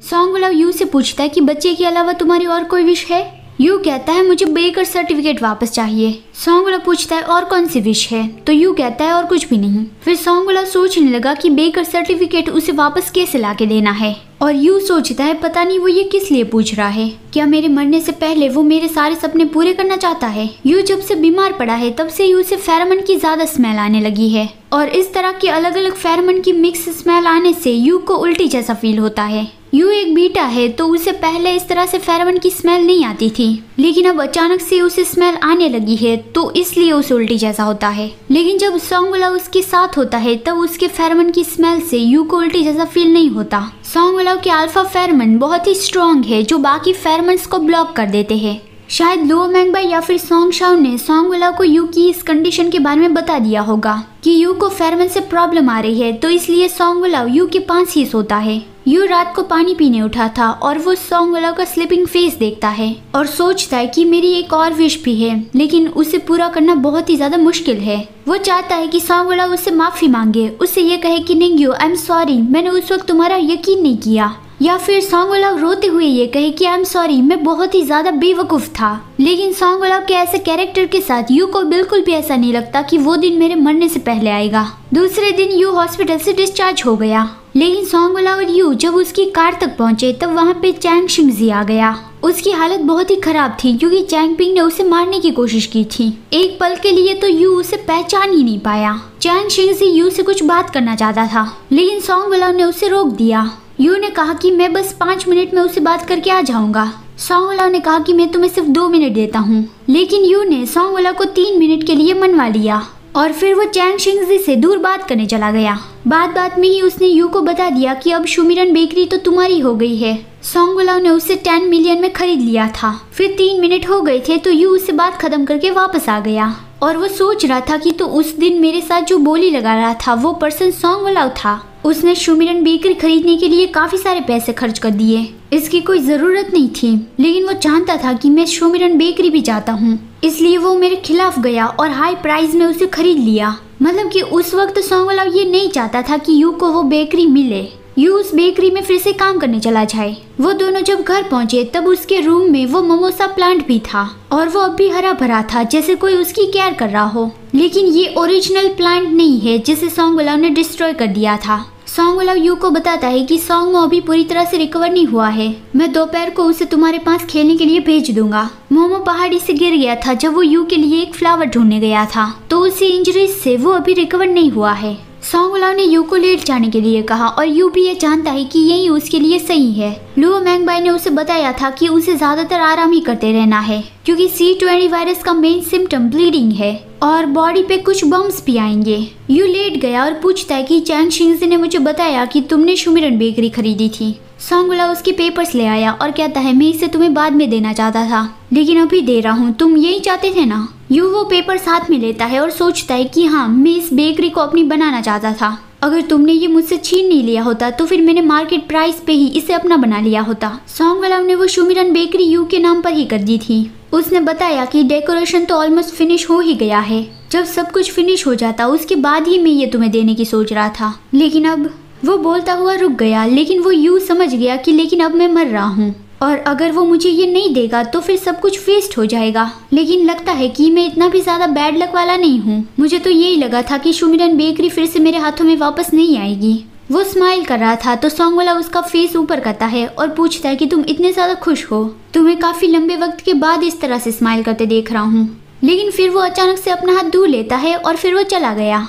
Song वाला you से पूछता है कि बच्चे के अलावा तुम्हारी और कोई विश है। यू कहता है मुझे बेकर सर्टिफिकेट वापस चाहिए। सॉन्ग वाला पूछता है और कौन सी विश है, तो यू कहता है और कुछ भी नहीं। फिर सॉन्ग वाला सोचने लगा कि बेकर सर्टिफिकेट उसे वापस कैसे लाके देना है, और यू सोचता है पता नहीं वो ये किस लिए पूछ रहा है, क्या मेरे मरने से पहले वो मेरे सारे सपने पूरे करना चाहता है। यू जब से बीमार पड़ा है तब से यू से फेरोमोन की ज्यादा स्मेल आने लगी है, और इस तरह की अलग अलग फेरोमोन की मिक्स स्मेल आने से यू को उल्टी जैसा फील होता है। यू एक बीटा है तो उसे पहले इस तरह से फेरोमोन की स्मेल नहीं आती थी, लेकिन अब अचानक से उसे स्मेल आने लगी है तो इसलिए उसे उल्टी जैसा होता है। लेकिन जब सॉन्ग वाला उसके साथ होता है तब उसके फेरोमोन की स्मेल से यू को उल्टी जैसा फील नहीं होता। सॉन्ग वाला के अल्फा फेरोमोन बहुत ही स्ट्रॉन्ग है जो बाकी फेरोमोन्स को ब्लॉक कर देते हैं। शायद लुओ मैंगबाई या फिर सॉन्ग शाओ ने सॉन्ग वाला को यू की इस कंडीशन के बारे में बता दिया होगा कि यू को फेरोमोन से प्रॉब्लम आ रही है, तो इसलिए सॉन्ग वाला यू के पास ही सोता है। यू रात को पानी पीने उठा था और वो सॉन्ग वाला का स्लीपिंग फेस देखता है और सोचता है कि मेरी एक और विश भी है, लेकिन उसे पूरा करना बहुत ही ज्यादा मुश्किल है। वो चाहता है कि सॉन्ग वाला उससे माफी मांगे, उससे ये कहे कि निंग्यू आई एम सॉरी, मैंने उस वक्त तुम्हारा यकीन नहीं किया, या फिर सॉन्ग वाला रोते हुए ये कहे कि आई एम सॉरी, मैं बहुत ही ज्यादा बेवकूफ था। लेकिन सॉन्ग वाला के ऐसे कैरेक्टर के साथ यू को बिल्कुल भी ऐसा नहीं लगता कि वो दिन मेरे मरने से पहले आएगा। दूसरे दिन यू हॉस्पिटल से डिस्चार्ज हो गया, लेकिन सॉन्ग वाला और यू जब उसकी कार तक पहुंचे तब वहाँ पे चैंग शिंगजी आ गया। उसकी हालत बहुत ही खराब थी क्योंकि चैंग पिंग ने उसे मारने की कोशिश की थी। एक पल के लिए तो यू उसे पहचान ही नहीं पाया। चैंग शिंगजी यू से कुछ बात करना चाहता था, लेकिन सॉन्ग वाला ने उसे रोक दिया। यू ने कहा कि मैं बस 5 मिनट में उससे बात करके आ जाऊंगा। सॉन्ग वाला ने कहा कि मैं तुम्हें सिर्फ 2 मिनट देता हूँ, लेकिन यू ने सॉन्ग वाला को 3 मिनट के लिए मनवा लिया और फिर वो चैंग शिंगजी से दूर बात करने चला गया। बात में ही उसने यू को बता दिया कि अब शुमिरन बेकरी तो तुम्हारी हो गई है। सॉन्ग वाला ने उसे 10 मिलियन में खरीद लिया था। फिर 3 मिनट हो गए थे तो यू उससे बात खत्म करके वापस आ गया और वो सोच रहा था कि तो उस दिन मेरे साथ जो बोली लगा रहा था वो पर्सन सॉन्ग वाला था। उसने शुमिरन बेकरी खरीदने के लिए काफी सारे पैसे खर्च कर दिए, इसकी कोई जरूरत नहीं थी, लेकिन वो जानता था कि मैं शुमिरन बेकरी भी चाहता हूँ, इसलिए वो मेरे खिलाफ गया और हाई प्राइस में उसे खरीद लिया। मतलब कि उस वक्त सॉन्ग वाला ये नहीं चाहता था कि यू को वो बेकरी मिले, यू उस बेकरी में फिर से काम करने चला जाए। वो दोनों जब घर पहुंचे तब उसके रूम में वो मोमोसा प्लांट भी था और वो अब भी हरा भरा था जैसे कोई उसकी केयर कर रहा हो, लेकिन ये ओरिजिनल प्लांट नहीं है जिसे सॉन्ग वाला ने डिस्ट्रॉय कर दिया था। सॉन्ग वाला यू को बताता है कि सॉन्ग अभी पूरी तरह से रिकवर नहीं हुआ है, मैं दोपहर को उसे तुम्हारे पास खेलने के लिए भेज दूंगा। मोमो पहाड़ी से गिर गया था जब वो यू के लिए एक फ्लावर ढूंढने गया था, तो उसी इंजरी से वो अभी रिकवर नहीं हुआ है। सॉन्ग वाला ने यू को लेट जाने के लिए कहा और यू भी ये जानता है कि यही उसके लिए सही है। लुओ मैंगबाई ने उसे बताया था कि उसे ज्यादातर आराम ही करते रहना है क्योंकि C20 वायरस का मेन सिम्टम ब्लीडिंग है और बॉडी पे कुछ बम्स भी आएंगे। यू लेट गया और पूछता है कि चैंग शिंगजी ने मुझे बताया कि तुमने शुमिरन बेकरी खरीदी थी। सॉन्ग वाला उसके पेपर्स ले आया और कहता है मैं इसे तुम्हें बाद में देना चाहता था, लेकिन अभी दे रहा हूँ, तुम यही चाहते थे ना। यू वो पेपर साथ में लेता है और सोचता है कि हाँ, मैं इस बेकरी को अपनी बनाना चाहता था, अगर तुमने ये मुझसे छीन नहीं लिया होता तो फिर मैंने मार्केट प्राइस पे ही इसे अपना बना लिया होता। सॉन्ग वाला ने वो शुमिरन बेकरी यू के नाम पर ही कर दी थी। उसने बताया कि डेकोरेशन तो ऑलमोस्ट फिनिश हो ही गया है, जब सब कुछ फिनिश हो जाता उसके बाद ही मैं ये तुम्हें देने की सोच रहा था, लेकिन अब वो बोलता हुआ रुक गया, लेकिन वो यू समझ गया कि लेकिन अब मैं मर रहा हूँ और अगर वो मुझे ये नहीं देगा तो फिर सब कुछ वेस्ट हो जाएगा। लेकिन लगता है कि मैं इतना भी ज्यादा बैड लक वाला नहीं हूँ, मुझे तो यही लगा था कि शुमिरन बेकरी फिर से मेरे हाथों में वापस नहीं आएगी। वो स्माइल कर रहा था तो सॉन्ग वाला उसका फेस ऊपर करता है और पूछता है कि तुम इतने ज्यादा खुश हो, तुम्हें काफी लंबे वक्त के बाद इस तरह से स्माइल करते देख रहा हूँ। लेकिन फिर वो अचानक से अपना हाथ दूर लेता है और फिर वो चला गया।